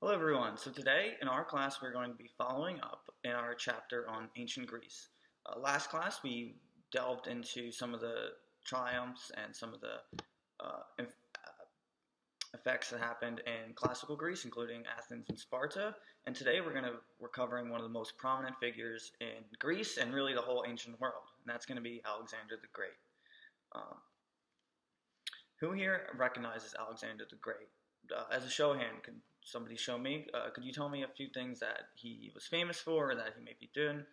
Hello everyone. So today in our class we're going to be following up in our chapter on ancient Greece. Last class we delved into some of the triumphs and some of the effects that happened in classical Greece, including Athens and Sparta. And today we're covering one of the most prominent figures in Greece and really the whole ancient world, and that's going to be Alexander the Great. Who here recognizes Alexander the Great? As a show of hand, can somebody show me? Could you tell me a few things that he was famous for or that he may be doing?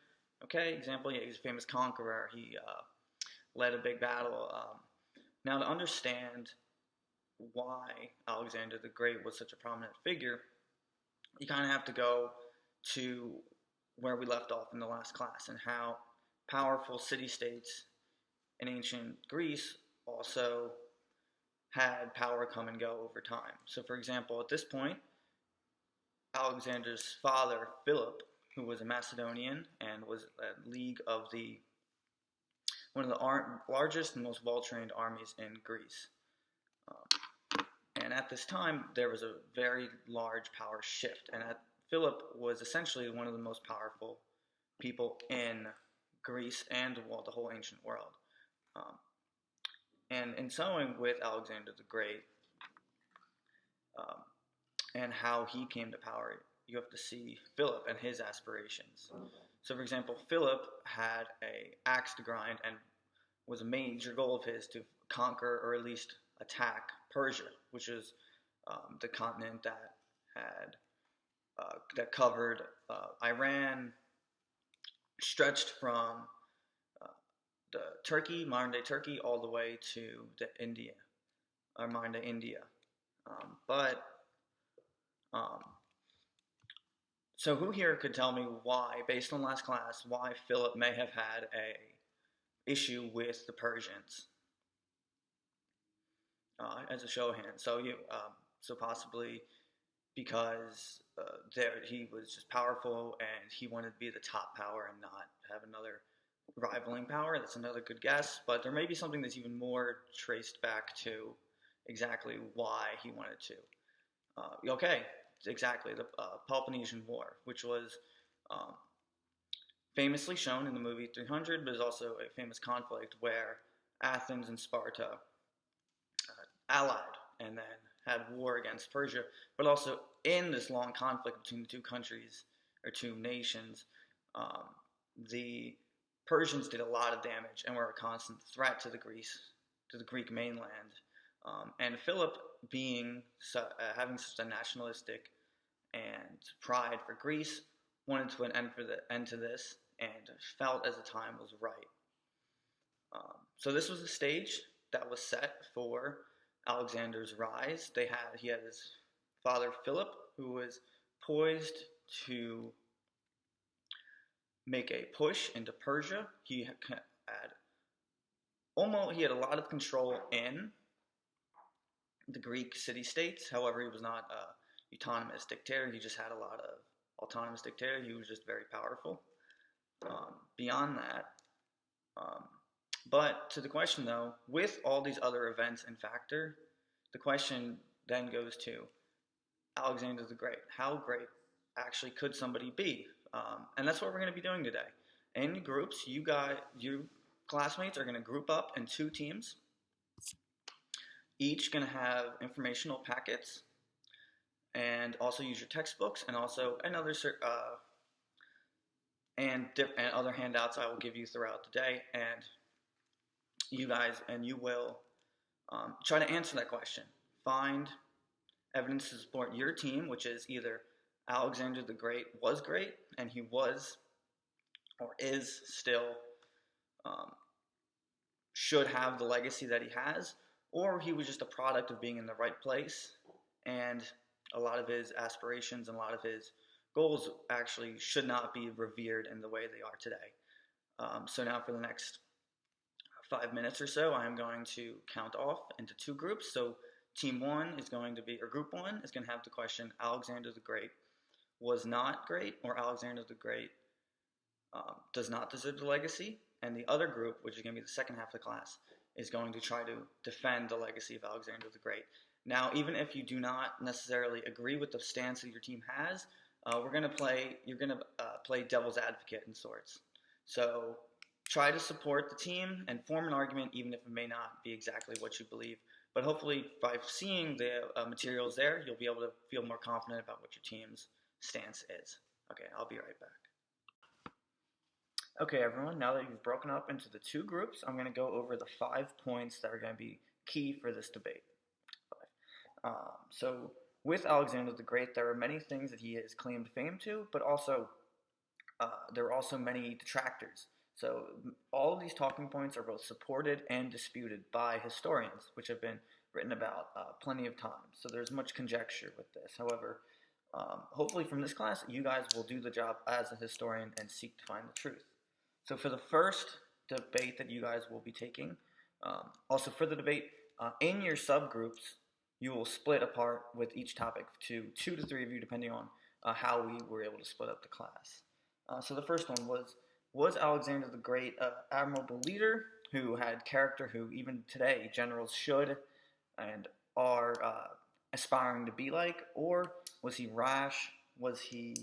Okay, example, yeah, he's a famous conqueror. He led a big battle. Now, to understand why Alexander the Great was such a prominent figure, you kind of have to go to where we left off in the last class and how powerful city-states in ancient Greece also had power come and go over time. So, for example, at this point, Alexander's father, Philip, who was a Macedonian and was a league of one of the largest and most well-trained armies in Greece. And at this time, there was a very large power shift, and Philip was essentially one of the most powerful people in Greece and the whole ancient world. And in sewing with Alexander the Great and how he came to power, you have to see Philip and his aspirations. So, for example, Philip had an axe to grind and was a major goal of his to conquer or at least attack Persia, which is the continent that covered Iran, stretched from the Turkey, modern-day Turkey, all the way to India, or modern-day India. So who here could tell me why, based on last class, why Philip may have had a issue with the Persians? As a show of hands. So possibly because he was just powerful and he wanted to be the top power and not have another rivaling power. That's another good guess, but there may be something that's even more traced back to exactly why he wanted to. Okay, exactly, the Peloponnesian War, which was famously shown in the movie 300, but is also a famous conflict where Athens and Sparta allied and then had war against Persia, but also in this long conflict between the two countries, or two nations, the Persians did a lot of damage and were a constant threat to the Greek mainland. And Philip, having such a nationalistic and pride for Greece, wanted to put an end to this and felt as the time was right. So this was the stage that was set for Alexander's rise. He had his father Philip, who was poised to make a push into Persia. He had a lot of control in the Greek city-states. However, he was not a autonomous dictator. He just had a lot of autonomous dictator. He was just very powerful. Beyond that, but to the question though, with all these other events and factor, the question then goes to Alexander the Great. How great actually could somebody be? And that's what we're going to be doing today. In groups, you classmates are going to group up in two teams, each going to have informational packets, and also use your textbooks, and also and other handouts I will give you throughout the day. And you will try to answer that question. Find evidence to support your team, which is either Alexander the Great was great, and he was or is still should have the legacy that he has, or he was just a product of being in the right place, and a lot of his aspirations and a lot of his goals actually should not be revered in the way they are today. So now for the next 5 minutes or so, I am going to count off into two groups. So team one is going to be, or group one is going to have the question, Alexander the Great was not great, or Alexander the Great does not deserve the legacy. And the other group, which is going to be the second half of the class, is going to try to defend the legacy of Alexander the Great. Now, even if you do not necessarily agree with the stance that your team has, you're gonna play devil's advocate in sorts. So try to support the team and form an argument, even if it may not be exactly what you believe. But hopefully, by seeing the materials there, you'll be able to feel more confident about what your team's stance is. Okay, I'll be right back. Okay, everyone, now that you've broken up into the two groups, I'm going to go over the 5 points that are going to be key for this debate. So, with Alexander the Great, there are many things that he has claimed fame to, but also there are also many detractors. So, all of these talking points are both supported and disputed by historians, which have been written about plenty of times. So, there's much conjecture with this. However, hopefully from this class, you guys will do the job as a historian and seek to find the truth. So for the first debate that you guys will be taking, also for the debate, in your subgroups, you will split apart with each topic to 2 to 3 of you, depending on how we were able to split up the class. So the first one was Alexander the Great an admirable leader who had character, who even today generals should and are aspiring to be like, or was he rash? Was he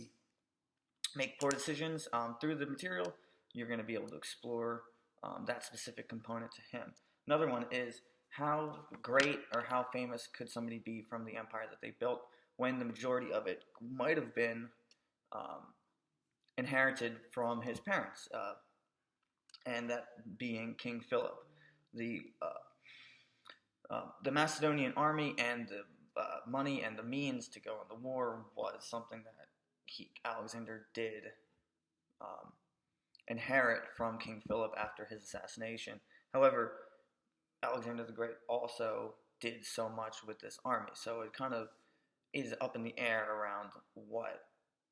make poor decisions? Through the material, you're going to be able to explore that specific component to him. Another one is how great or how famous could somebody be from the empire that they built when the majority of it might have been inherited from his parents, and that being King Philip. The Macedonian army and the money and the means to go on the war was something that Alexander did inherit from King Philip after his assassination. However, Alexander the Great also did so much with this army, so it kind of is up in the air around what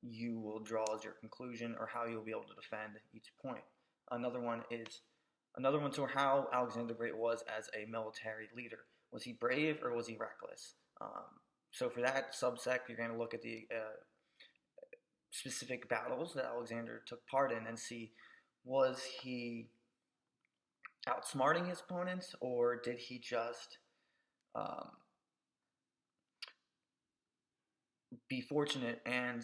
you will draw as your conclusion or how you'll be able to defend each point. Another one to how Alexander the Great was as a military leader. Was he brave or was he reckless? So for that subsect, you're going to look at the specific battles that Alexander took part in and see, was he outsmarting his opponents, or did he just be fortunate and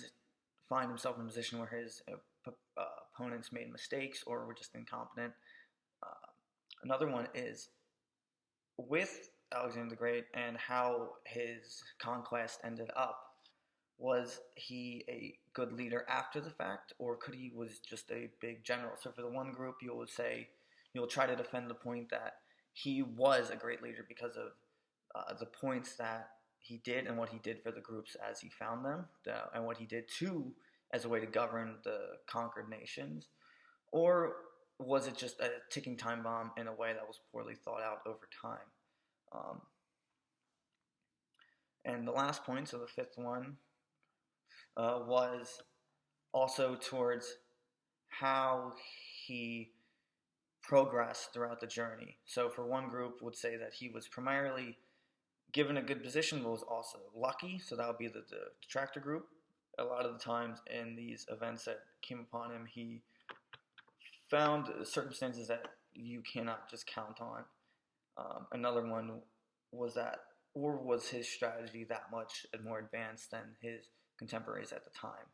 find himself in a position where his opponents made mistakes or were just incompetent? Another one is with Alexander the Great and how his conquest ended up. Was he a good leader after the fact, or could he was just a big general? So for the one group, you'll try to defend the point that he was a great leader because of the points that he did and what he did for the groups as he found them, and what he did too as a way to govern the conquered nations. Or was it just a ticking time bomb in a way that was poorly thought out over time? And the last point, so the fifth one, was also towards how he progressed throughout the journey. So for one group would say that he was primarily given a good position, but was also lucky. So that would be the detractor group. A lot of the times in these events that came upon him, he found circumstances that you cannot just count on. Another one was that, or was his strategy that much more advanced than his contemporaries at the time?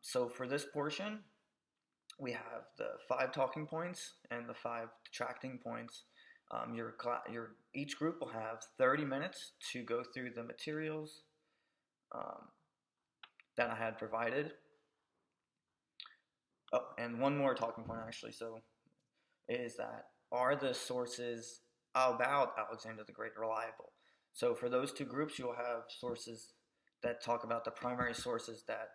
So for this portion, we have the 5 talking points and the 5 detracting points. Each group will have 30 minutes to go through the materials that I had provided. Oh, and one more talking point actually, so is that, are the sources about Alexander the Great reliable? So for those 2 groups, you'll have sources that talk about the primary sources that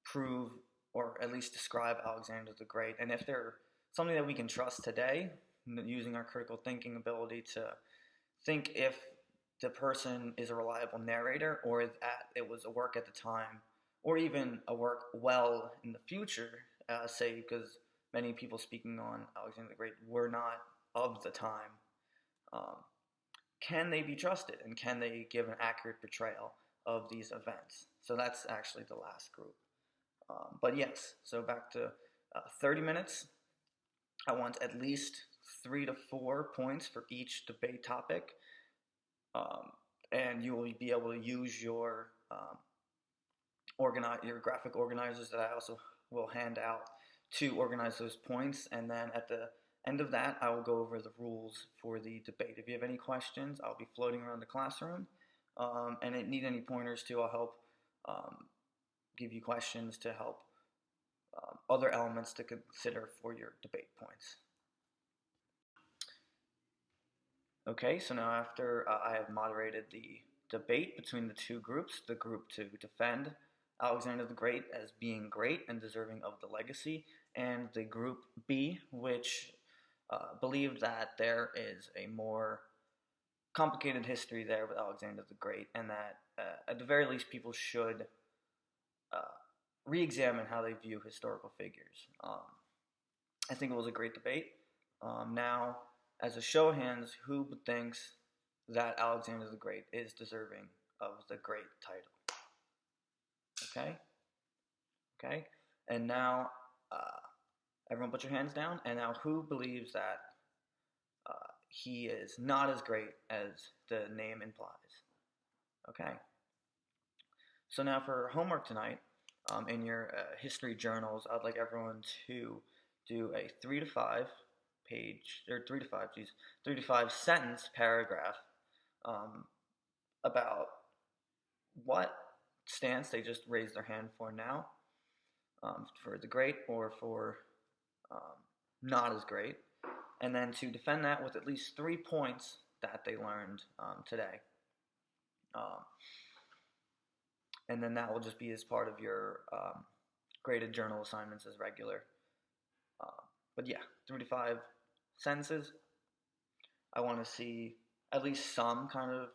prove or at least describe Alexander the Great. And if they're something that we can trust today, using our critical thinking ability to think if the person is a reliable narrator, or that it was a work at the time, or even a work well in the future, say because many people speaking on Alexander the Great were not of the time, can they be trusted, and can they give an accurate portrayal of these events? So that's actually the last group. But yes, so back to 30 minutes. I want at least 3 to 4 points for each debate topic. and you will be able to use your your graphic organizers that I also will hand out to organize those points. And then at the end of that, I will go over the rules for the debate. If you have any questions, I'll be floating around the classroom. And if you need any pointers too, I'll help give you questions to help other elements to consider for your debate points. Okay, so now after I have moderated the debate between the two groups, the group to defend Alexander the Great as being great and deserving of the legacy, and the group B, which believed that there is a more complicated history there with Alexander the Great, and that at the very least people should re-examine how they view historical figures. I think it was a great debate. Now, as a show of hands, who thinks that Alexander the Great is deserving of the great title? Okay? Okay? And now, everyone put your hands down. And now, who believes that he is not as great as the name implies? Okay? So now for homework tonight, in your history journals, I'd like everyone to do a 3 to 5 page, or 3 to 5 sentence paragraph about what stance they just raised their hand for now, for the great or for not as great, and then to defend that with at least 3 points that they learned today. And then that will just be as part of your graded journal assignments as regular. But yeah, 3 to 5 sentences. I want to see at least some kind of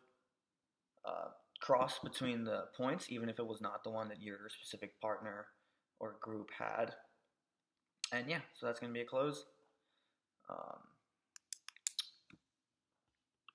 cross between the points, even if it was not the one that your specific partner or group had. And yeah, so that's going to be a close.